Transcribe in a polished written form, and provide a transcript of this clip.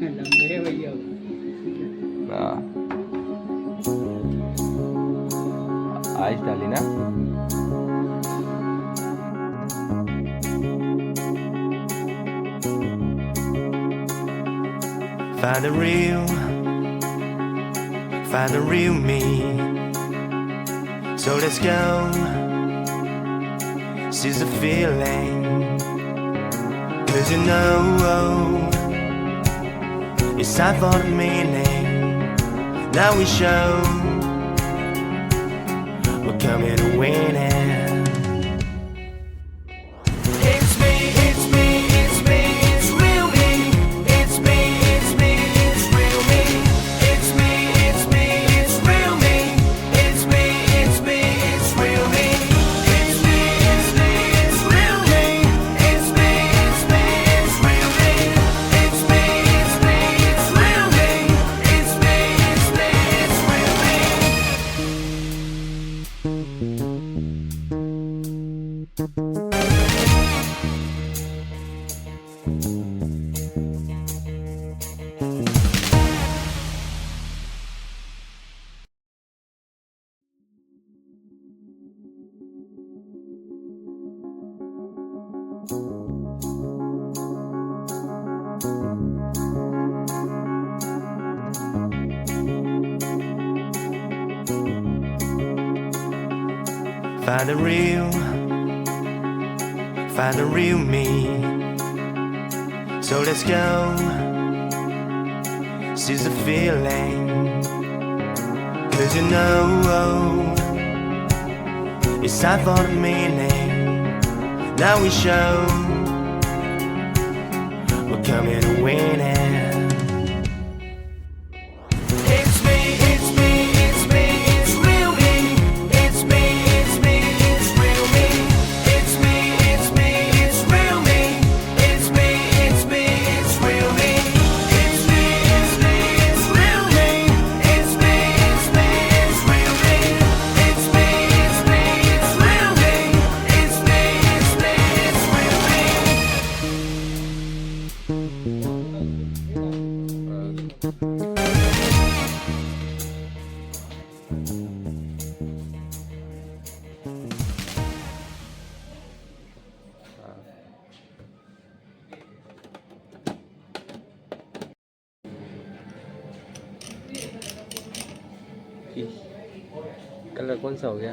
लंबे भैया आइस डाली ना। Find the real me. So let's go. Seize the feeling. 'Cause you know it's time for the meaning. Now we show we're coming to win it. It's me, it's me, it's me, it's real me. It's me, it's me, it's real me. It's me, it's me, it's real me. It's me, it's me, it's real me. It's me, it's me, it's real me. It's me, it's me, it's real me. It's me, it's me, it's real me. It's me, it's me, it's real me. Find the real me. So let's go. Seize the feeling. 'Cause you know it's time for the meaning. Now we show we're coming to win it. It's me, it's me, it's me, it's real me. It's me, it's me, it's real me. It's me, it's me, it's real me. It's me, it's me, it's real me. It's me, it's me, it's real me. It's me, it's me, it's real me. It's me, it's me, it's real me. It's me, it's me, it's real me. Colour कौन सा हो गया?